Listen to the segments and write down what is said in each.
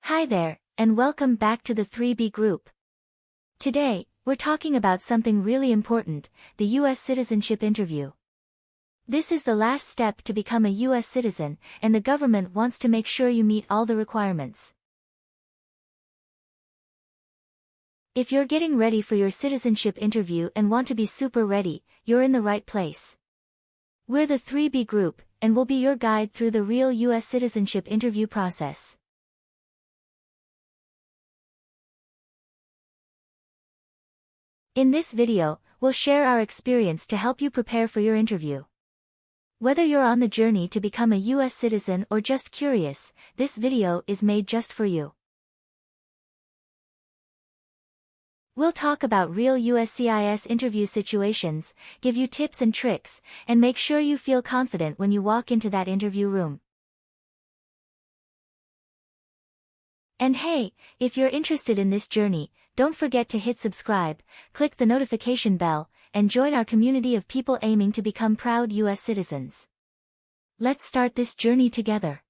Hi there, and welcome back to the 3B group. Today, we're talking about something really important, the US citizenship interview. This is the last step to become a US citizen, and the government wants to make sure you meet all the requirements. If you're getting ready for your citizenship interview and want to be super ready, you're in the right place. We're the 3B group, and we'll be your guide through the real US citizenship interview process. In this video, we'll share our experience to help you prepare for your interview. Whether you're on the journey to become a US citizen or just curious, this video is made just for you. We'll talk about real USCIS interview situations, give you tips and tricks, and make sure you feel confident when you walk into that interview room. And hey, if you're interested in this journey, don't forget to hit subscribe, click the notification bell, and join our community of people aiming to become proud US citizens. Let's start this journey together.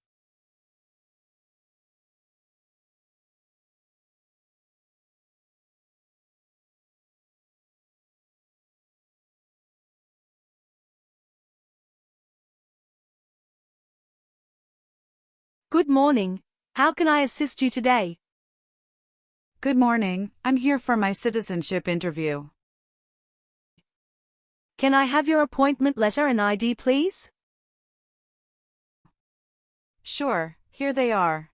Good morning. How can I assist you today? Good morning, I'm here for my citizenship interview. Can I have your appointment letter and ID, please? Sure, here they are.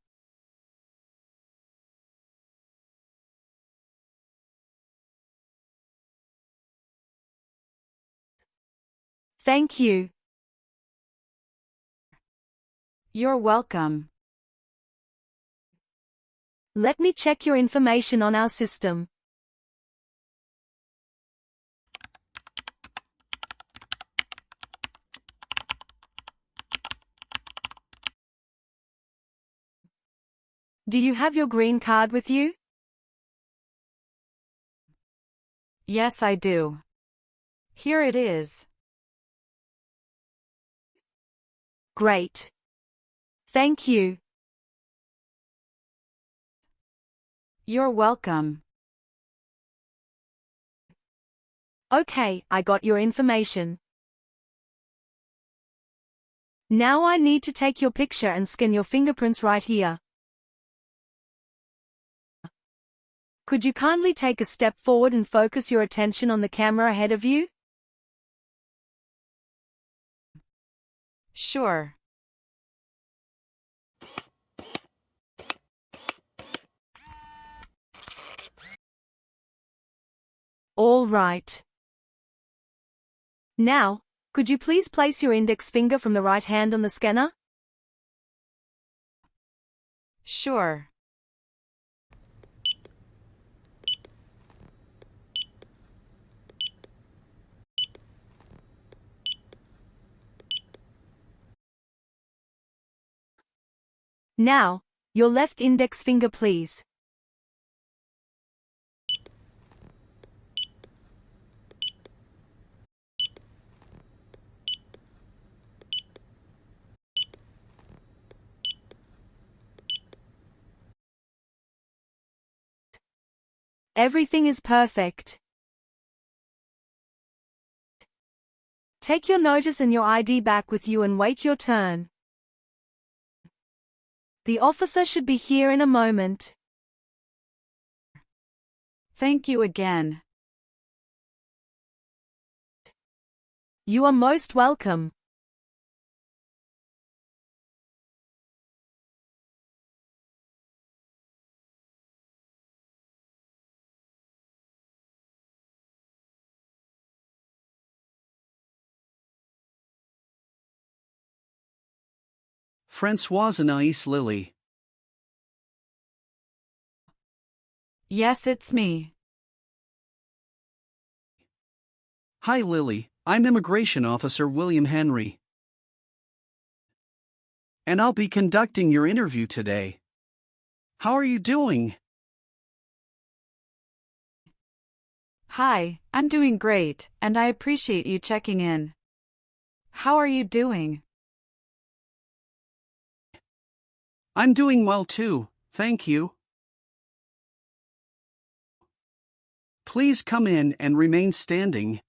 Thank you. You're welcome. Let me check your information on our system. Do you have your green card with you? Yes, I do. Here it is. Great. Thank you. You're welcome. Okay, I got your information. Now I need to take your picture and scan your fingerprints right here. Could you kindly take a step forward and focus your attention on the camera ahead of you? Sure. All right. Now, could you please place your index finger from the right hand on the scanner? Sure. Now, your left index finger, please. Everything is perfect. Take your notice and your ID back with you and wait your turn. The officer should be here in a moment. Thank you again. You are most welcome. Françoise Anaïs Lily. Yes, it's me. Hi Lily, I'm Immigration Officer William Henry. And I'll be conducting your interview today. How are you doing? Hi, I'm doing great, and I appreciate you checking in. How are you doing? I'm doing well too, Thank you. Please come in and remain standing.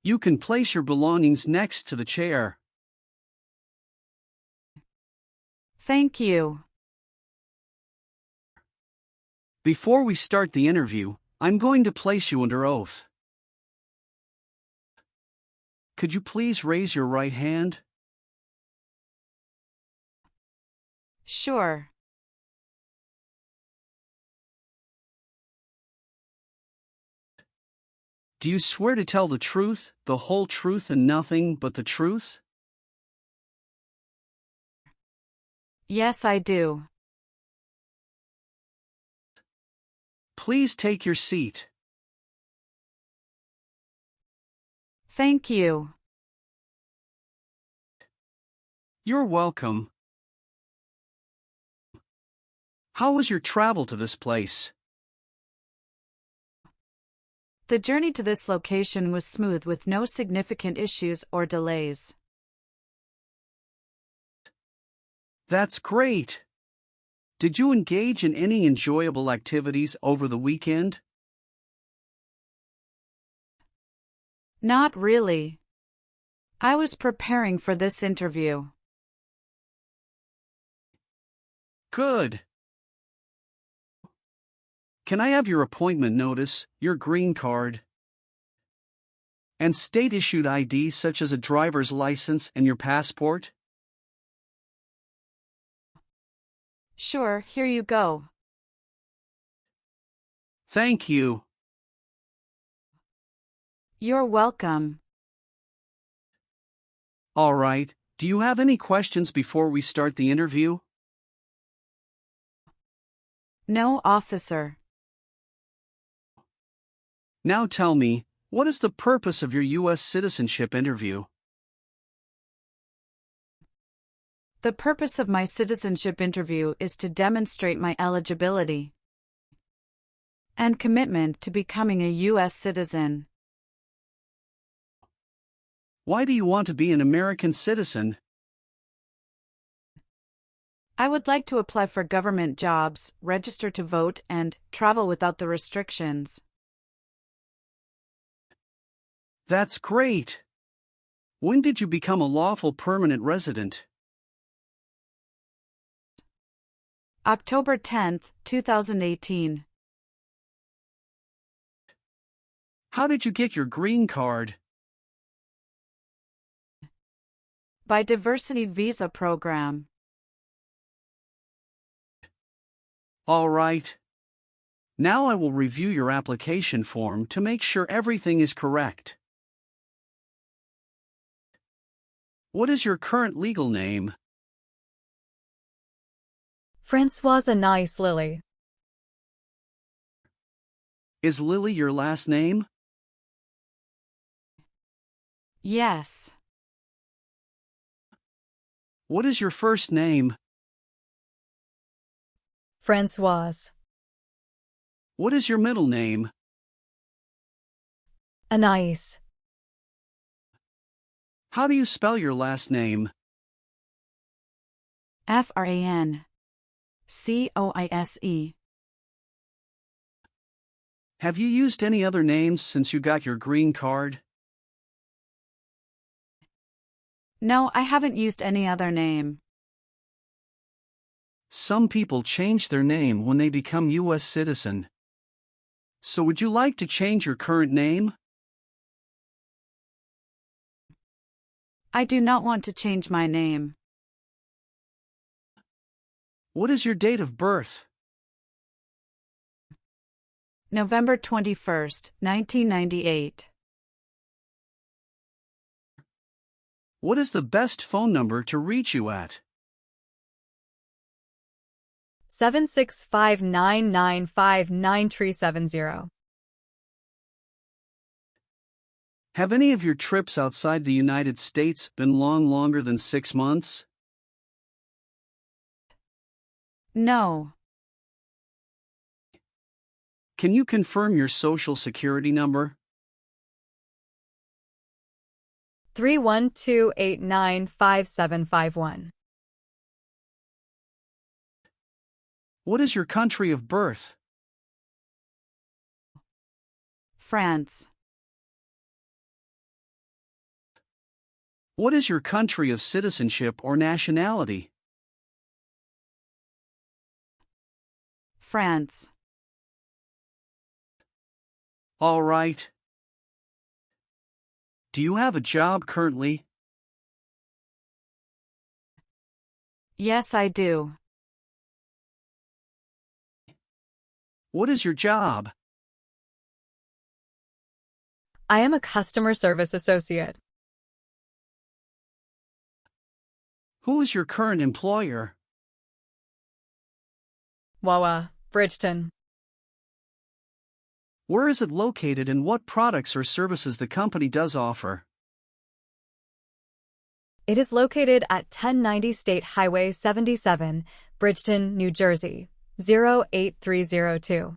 You can place your belongings next to the chair. Thank you. Before we start the interview, I'm going to place you under oath. Could you please raise your right hand? Sure. Do you swear to tell the truth, the whole truth and nothing but the truth? Yes, I do. Please take your seat. Thank you. You're welcome. How was your travel to this place? The journey to this location was smooth with no significant issues or delays. That's great. Did you engage in any enjoyable activities over the weekend? Not really. I was preparing for this interview. Good. Can I have your appointment notice, your green card, and state-issued ID such as a driver's license and your passport? Sure, here you go. Thank you. You're welcome. All right, do you have any questions before we start the interview? No, officer. Now tell me, what is the purpose of your US citizenship interview? The purpose of my citizenship interview is to demonstrate my eligibility and commitment to becoming a U.S. citizen. Why do you want to be an American citizen? I would like to apply for government jobs, register to vote, and travel without the restrictions. That's great. When did you become a lawful permanent resident? October 10, 2018. How did you get your green card? By Diversity Visa Program. All right. Now I will review your application form to make sure everything is correct. What is your current legal name? Francoise Anais Lily. Is Lily your last name? Yes. What is your first name? Francoise. What is your middle name? Anais. How do you spell your last name? Francoise. Have you used any other names since you got your green card? No, I haven't used any other name. Some people change their name when they become U.S. citizen. So would you like to change your current name? I do not want to change my name. What is your date of birth? November 21, 1998. What is the best phone number to reach you at? 765-995-9370. Have any of your trips outside the United States been longer than 6 months? No. Can you confirm your social security number? 312-895751. What is your country of birth? France. What is your country of citizenship or nationality? France. All right. Do you have a job currently? Yes, I do. What is your job? I am a customer service associate. Who is your current employer? Wawa, Bridgeton. Where is it located and what products or services the company does offer? It is located at 1090 State Highway 77, Bridgeton, New Jersey, 08302.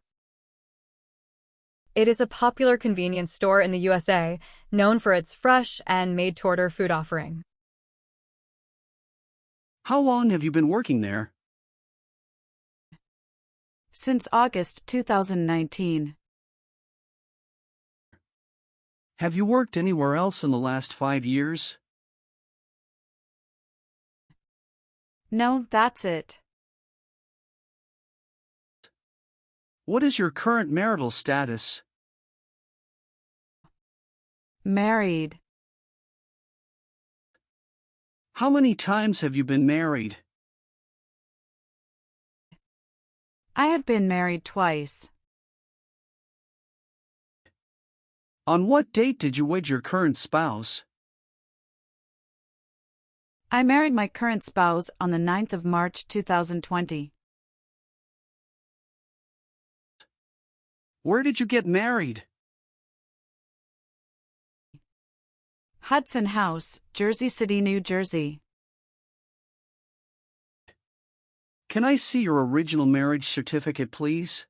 It is a popular convenience store in the USA, known for its fresh and made-to-order food offering. How long have you been working there? Since August 2019. Have you worked anywhere else in the last 5 years? No, that's it. What is your current marital status? Married. How many times have you been married? I have been married twice. On what date did you wed your current spouse? I married my current spouse on the 9th of March 2020. Where did you get married? Hudson House, Jersey City, New Jersey. Can I see your original marriage certificate, please?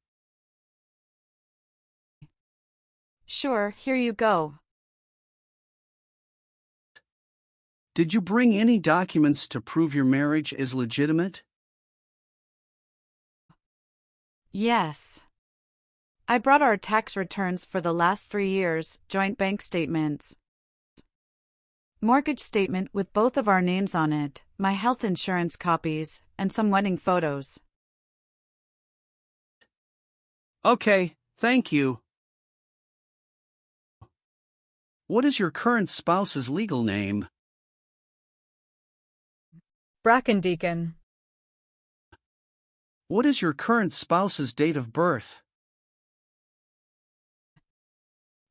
Sure, here you go. Did you bring any documents to prove your marriage is legitimate? Yes. I brought our tax returns for the last 3 years, joint bank statements, mortgage statement with both of our names on it, my health insurance copies, and some wedding photos. Okay, thank you. What is your current spouse's legal name? Brackendeacon. What is your current spouse's date of birth?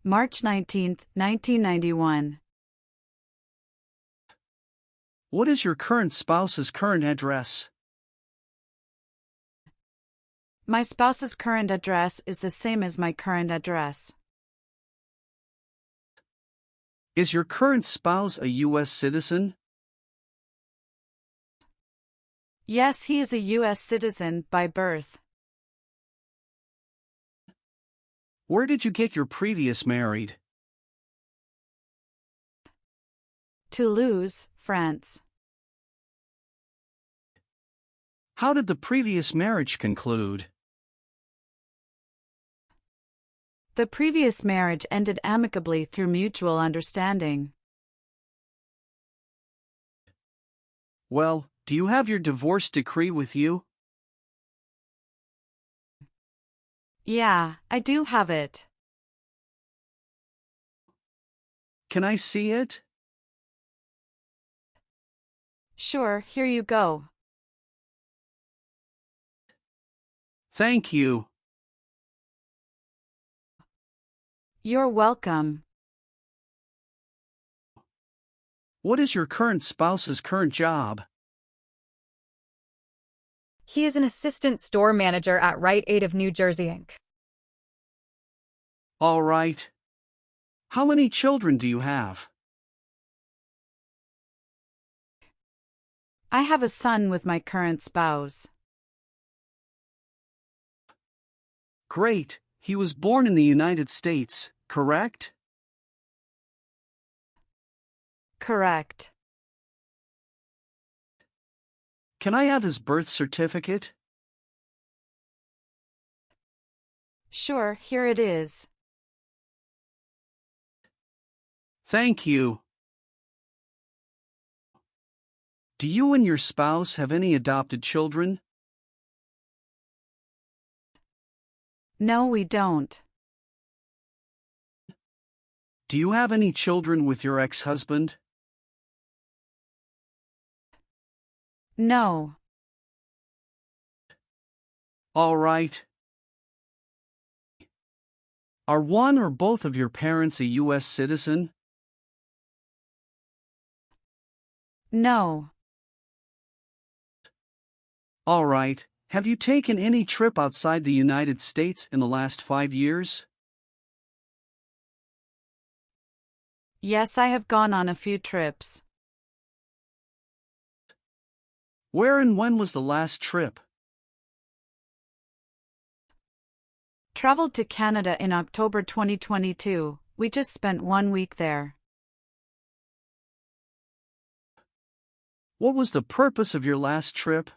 March 19, 1991. What is your current spouse's current address? My spouse's current address is the same as my current address. Is your current spouse a US citizen? Yes, he is a US citizen by birth. Where did you get your previous married? Toulouse, France. How did the previous marriage conclude? The previous marriage ended amicably through mutual understanding. Well, do you have your divorce decree with you? Yeah, I do have it. Can I see it? Sure, here you go. Thank you. You're welcome. What is your current spouse's current job? He is an assistant store manager at Rite Aid of New Jersey, Inc. All right. How many children do you have? I have a son with my current spouse. Great. He was born in the United States, correct? Correct. Can I have his birth certificate? Sure, here it is. Thank you. Do you and your spouse have any adopted children? No, we don't. Do you have any children with your ex-husband? No. All right. Are one or both of your parents a US citizen? No. All right. Have you taken any trip outside the United States in the last 5 years? Yes, I have gone on a few trips. Where and when was the last trip? Traveled to Canada in October 2022. We just spent 1 week there. What was the purpose of your last trip?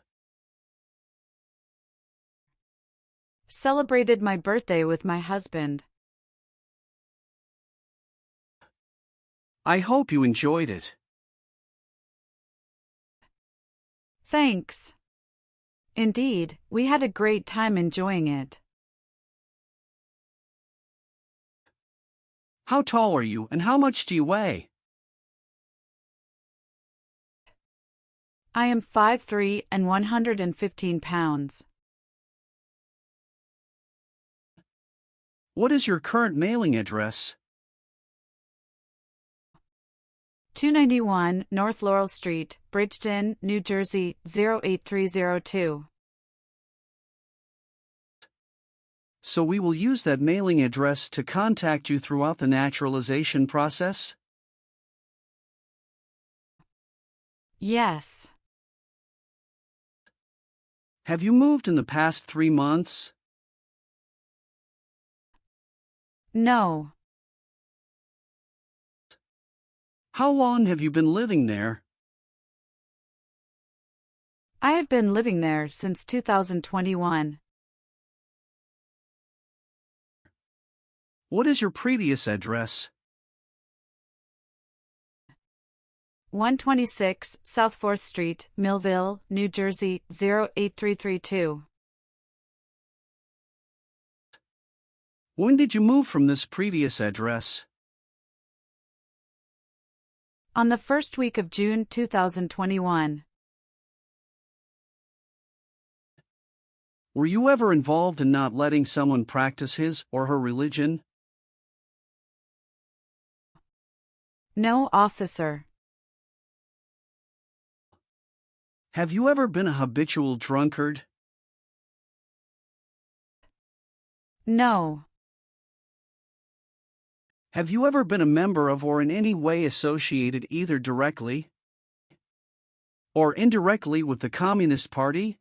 Celebrated my birthday with my husband. I hope you enjoyed it. Thanks. Indeed, we had a great time enjoying it. How tall are you and how much do you weigh? I am 5'3" and 115 pounds. What is your current mailing address? 291 North Laurel Street, Bridgeton, New Jersey, 08302. So we will use that mailing address to contact you throughout the naturalization process? Yes. Have you moved in the past 3 months? No. How long have you been living there? I have been living there since 2021. What is your previous address? 126 South 4th Street, Millville, New Jersey, 08332. When did you move from this previous address? On the first week of June 2021. Were you ever involved in not letting someone practice his or her religion? No, officer. Have you ever been a habitual drunkard? No. Have you ever been a member of or in any way associated either directly or indirectly with the Communist Party?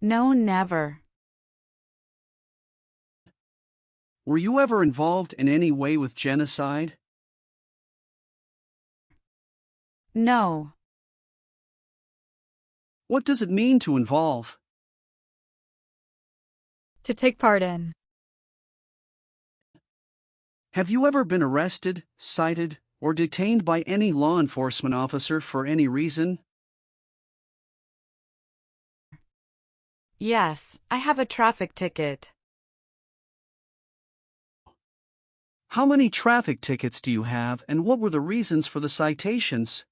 No, never. Were you ever involved in any way with genocide? No. What does it mean to involve? To take part in. Have you ever been arrested, cited, or detained by any law enforcement officer for any reason? Yes, I have a traffic ticket. How many traffic tickets do you have and what were the reasons for the citations?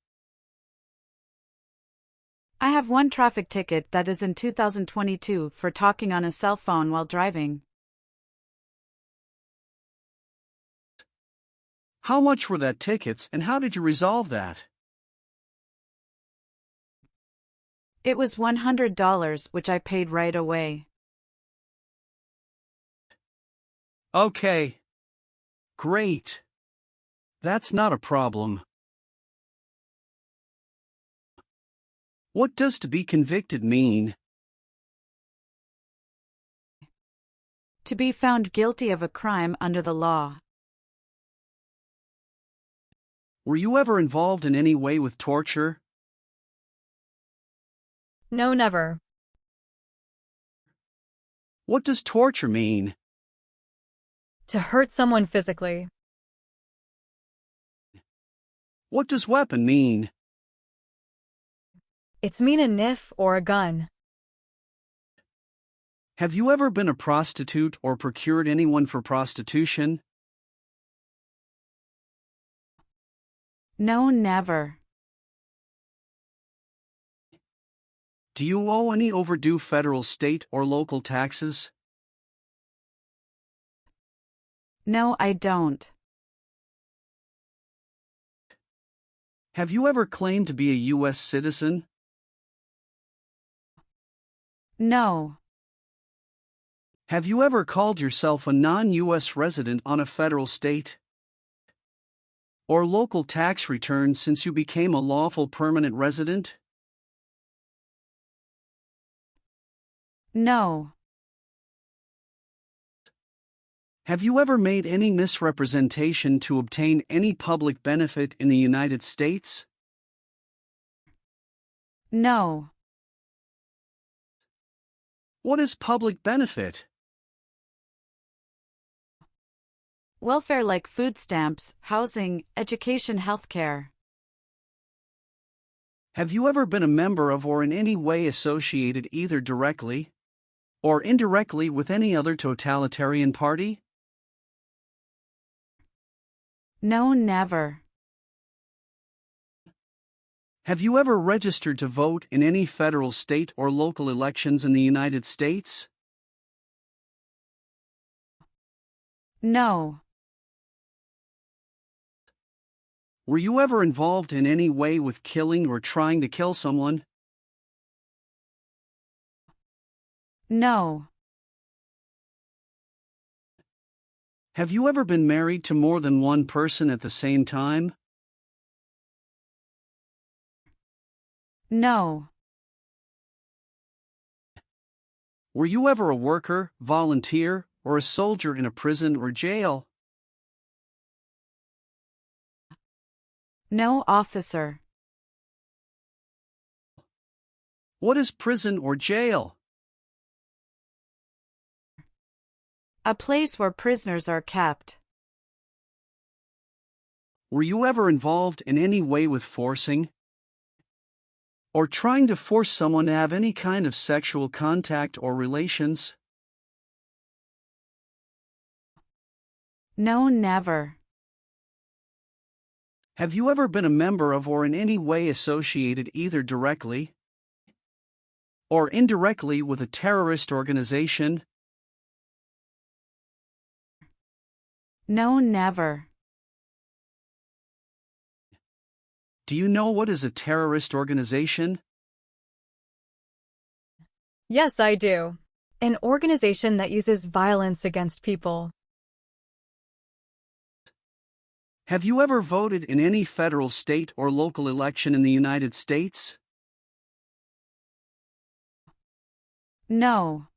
I have one traffic ticket that is in 2022 for talking on a cell phone while driving. How much were that tickets and how did you resolve that? It was $100, which I paid right away. Okay. Great. That's not a problem. What does to be convicted mean? To be found guilty of a crime under the law. Were you ever involved in any way with torture? No, never. What does torture mean? To hurt someone physically. What does weapon mean? It's mean a knife or a gun. Have you ever been a prostitute or procured anyone for prostitution? No, never. Do you owe any overdue federal, state, or local taxes? No, I don't. Have you ever claimed to be a US citizen? No. Have you ever called yourself a non-US resident on a federal, state, or local tax return since you became a lawful permanent resident? No. Have you ever made any misrepresentation to obtain any public benefit in the United States? No. What is public benefit? Welfare like food stamps, housing, education, healthcare. Have you ever been a member of or in any way associated either directly or indirectly with any other totalitarian party? No, never. Have you ever registered to vote in any federal, state, or local elections in the United States? No. Were you ever involved in any way with killing or trying to kill someone? No. Have you ever been married to more than one person at the same time? No. Were you ever a worker, volunteer, or a soldier in a prison or jail? No, officer. What is prison or jail? A place where prisoners are kept. Were you ever involved in any way with forcing or trying to force someone to have any kind of sexual contact or relations? No, never. Have you ever been a member of or in any way associated either directly or indirectly with a terrorist organization? No, never. Do you know what is a terrorist organization? Yes, I do. An organization that uses violence against people. Have you ever voted in any federal, state, or local election in the United States? No.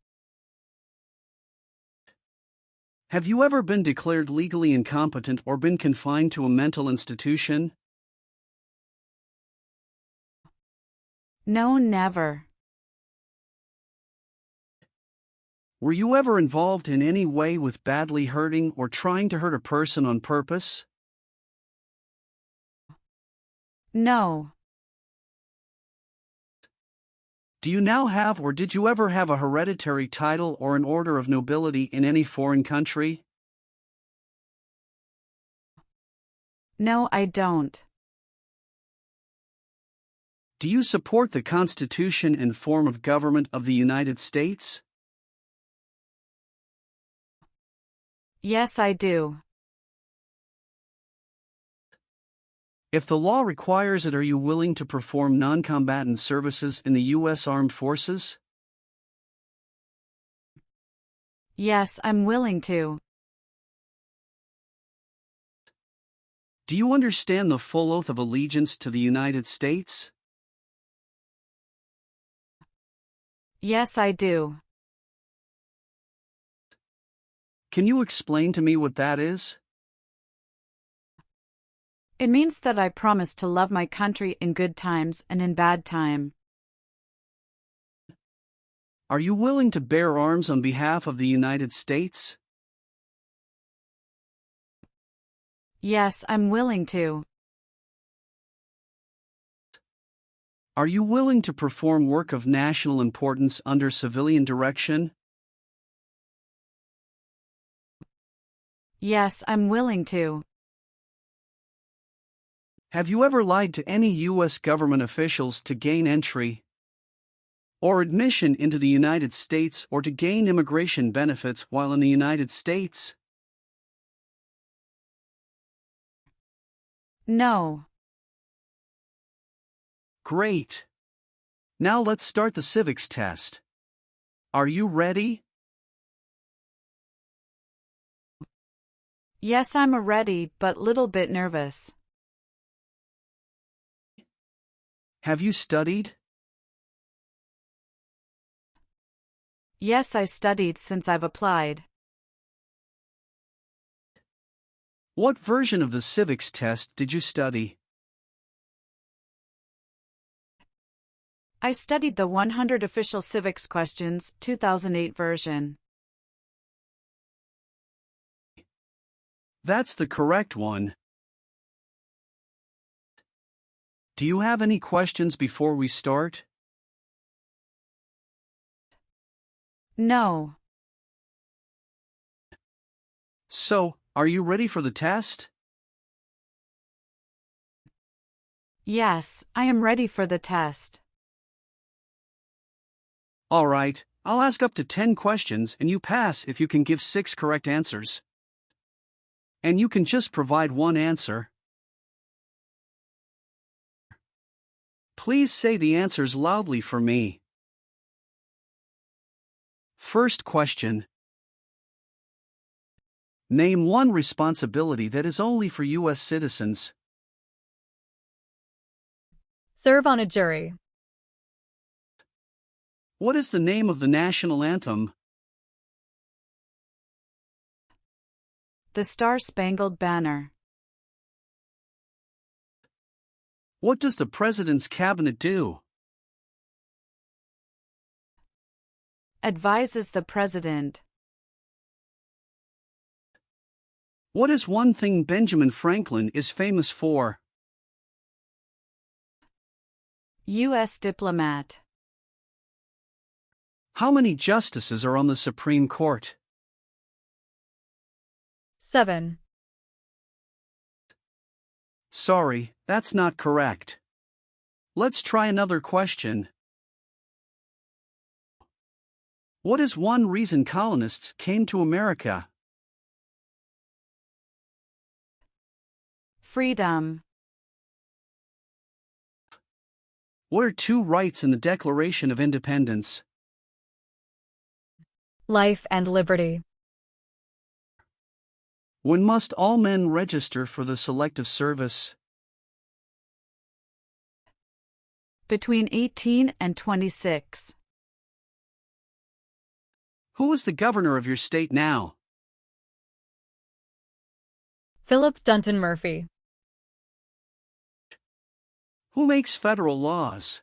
Have you ever been declared legally incompetent or been confined to a mental institution? No, never. Were you ever involved in any way with badly hurting or trying to hurt a person on purpose? No. Do you now have or did you ever have a hereditary title or an order of nobility in any foreign country? No, I don't. Do you support the Constitution and form of government of the United States? Yes, I do. If the law requires it, are you willing to perform non-combatant services in the U.S. Armed Forces? Yes, I'm willing to. Do you understand the full oath of allegiance to the United States? Yes, I do. Can you explain to me what that is? It means that I promise to love my country in good times and in bad time. Are you willing to bear arms on behalf of the United States? Yes, I'm willing to. Are you willing to perform work of national importance under civilian direction? Yes, I'm willing to. Have you ever lied to any U.S. government officials to gain entry or admission into the United States or to gain immigration benefits while in the United States? No. Great. Now let's start the civics test. Are you ready? Yes, I'm ready, but little bit nervous. Have you studied? Yes, I studied since I've applied. What version of the civics test did you study? I studied the 100 Official Civics Questions, 2008 version. That's the correct one. Do you have any questions before we start? No. So, are you ready for the test? Yes, I am ready for the test. All right, I'll ask up to 10 questions and you pass if you can give 6 correct answers. And you can just provide one answer. Please say the answers loudly for me. First question. Name one responsibility that is only for U.S. citizens. Serve on a jury. What is the name of the national anthem? The Star-Spangled Banner. What does the President's cabinet do? Advises the President. What is one thing Benjamin Franklin is famous for? U.S. diplomat. How many justices are on the Supreme Court? 7. Sorry, that's not correct. Let's try another question. What is one reason colonists came to America? Freedom. What are 2 rights in the Declaration of Independence? Life and liberty. When must all men register for the Selective Service? Between 18 and 26. Who is the governor of your state now? Philip Dunton Murphy. Who makes federal laws?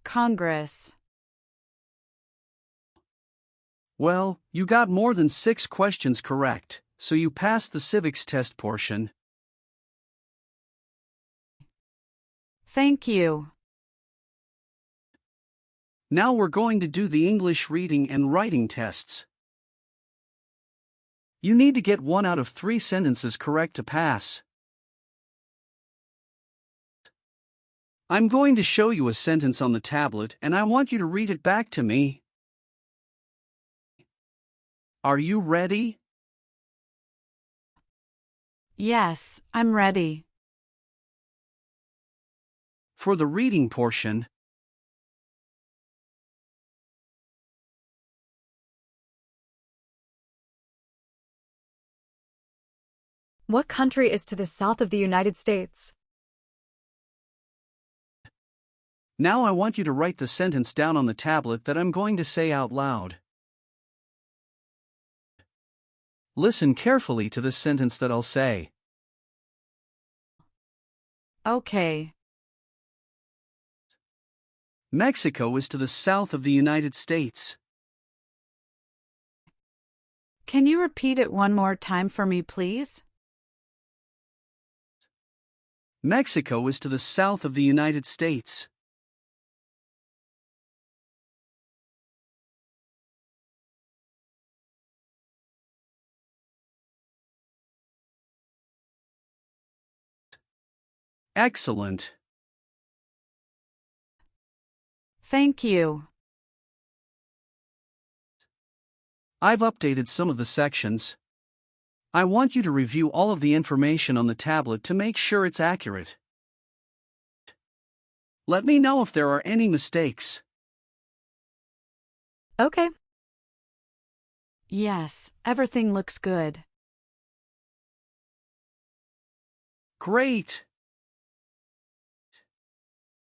Congress. Well, you got more than 6 questions correct, so you passed the civics test portion. Thank you. Now we're going to do the English reading and writing tests. You need to get 1 out of 3 sentences correct to pass. I'm going to show you a sentence on the tablet and I want you to read it back to me. Are you ready? Yes, I'm ready. For the reading portion, What country is to the south of the United States? now I want you to write the sentence down on the tablet that I'm going to say out loud. Listen carefully to this sentence that I'll say. Okay. Mexico is to the south of the United States. Can you repeat it one more time for me, please? Mexico is to the south of the United States. Excellent. Thank you. I've updated some of the sections. I want you to review all of the information on the tablet to make sure it's accurate. Let me know if there are any mistakes. Okay. Yes, everything looks good. Great.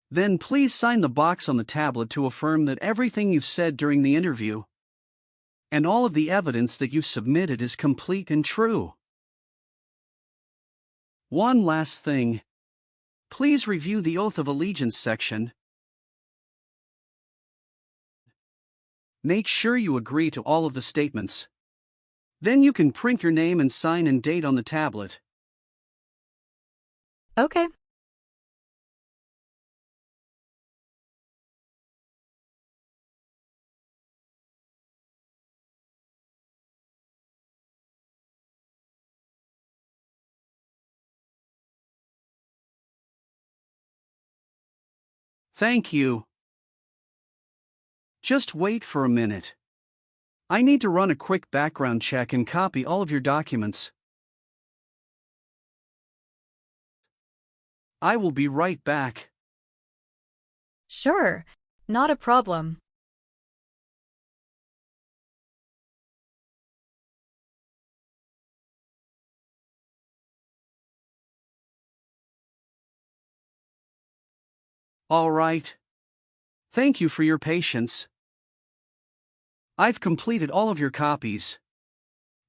Then please sign the box on the tablet to affirm that everything you've said during the interview and all of the evidence that you've submitted is complete and true. One last thing. Please review the Oath of Allegiance section. Make sure you agree to all of the statements. Then you can print your name and sign and date on the tablet. Okay. Thank you. Just wait for a minute. I need to run a quick background check and copy all of your documents. I will be right back. Sure. Not a problem. All right. Thank you for your patience. I've completed all of your copies.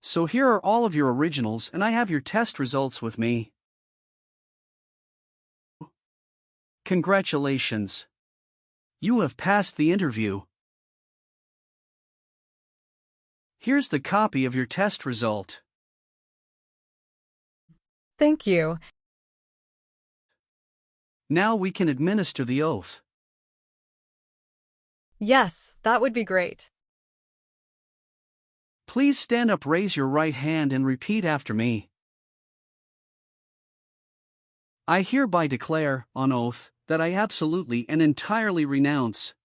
So here are all of your originals and I have your test results with me. Congratulations. You have passed the interview. Here's the copy of your test result. Thank you. Now we can administer the oath. Yes, that would be great. Please stand up, raise your right hand and repeat after me. I hereby declare, on oath, that I absolutely and entirely renounce.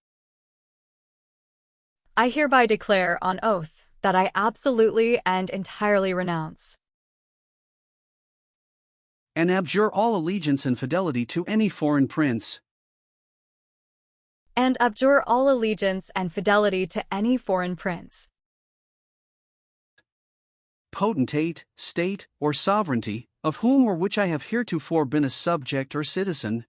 I hereby declare on oath that I absolutely and entirely renounce And abjure all allegiance and fidelity to any foreign prince, and abjure all allegiance and fidelity to any foreign prince, potentate, state, or sovereignty, of whom or which I have heretofore been a subject or citizen,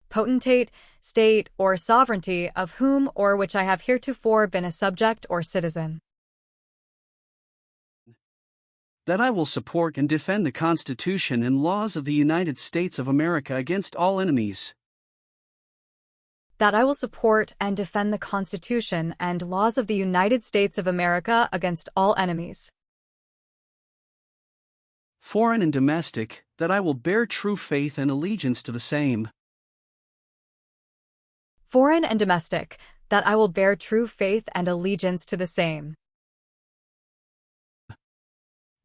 potentate, state, or sovereignty of whom or which I have heretofore been a subject or citizen, that I will support and defend the Constitution and laws of the United States of America against all enemies, that I will support and defend the Constitution and laws of the United States of America against all enemies, foreign and domestic, that I will bear true faith and allegiance to the same, foreign and domestic, that I will bear true faith and allegiance to the same,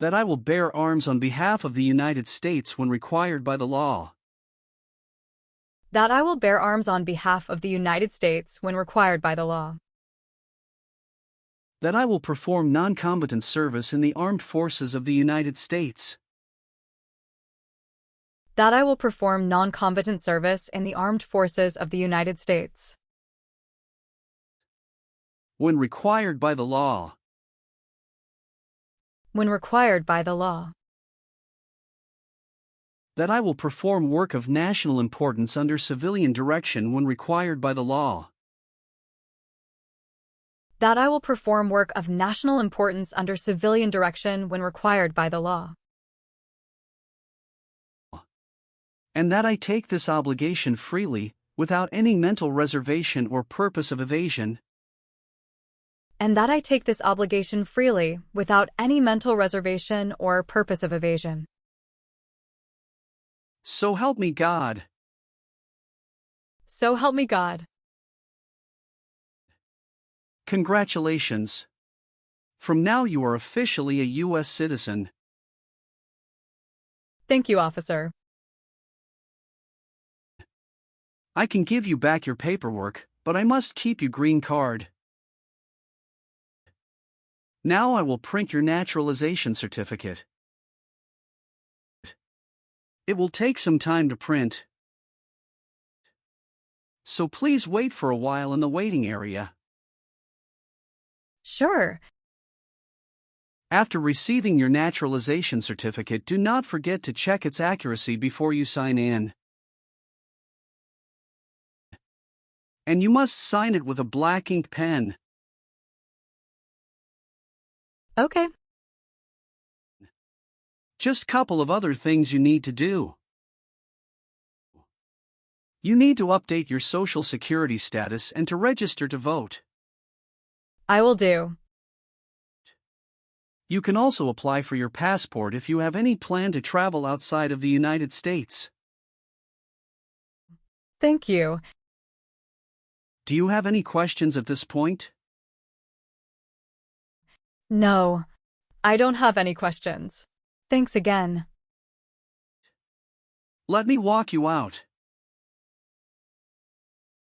that I will bear arms on behalf of the United States when required by the law, that I will bear arms on behalf of the United States when required by the law, that I will perform non-combatant service in the armed forces of the United States, that I will perform non-combatant service in the armed forces of the United States when required by the law, when required by the law, that I will perform work of national importance under civilian direction when required by the law, that I will perform work of national importance under civilian direction when required by the law, and that I take this obligation freely, without any mental reservation or purpose of evasion. And that I take this obligation freely, without any mental reservation or purpose of evasion. So help me God. So help me God. Congratulations. From now you are officially a US citizen. Thank you, officer. I can give you back your paperwork, but I must keep your green card. Now I will print your naturalization certificate. It will take some time to print, so please wait for a while in the waiting area. Sure. After receiving your naturalization certificate, do not forget to check its accuracy before you sign in. And you must sign it with a black ink pen. Okay. Just couple of other things you need to do. You need to update your social security status and to register to vote. I will do. You can also apply for your passport if you have any plan to travel outside of the United States. Thank you. Do you have any questions at this point? No, I don't have any questions. Thanks again. Let me walk you out.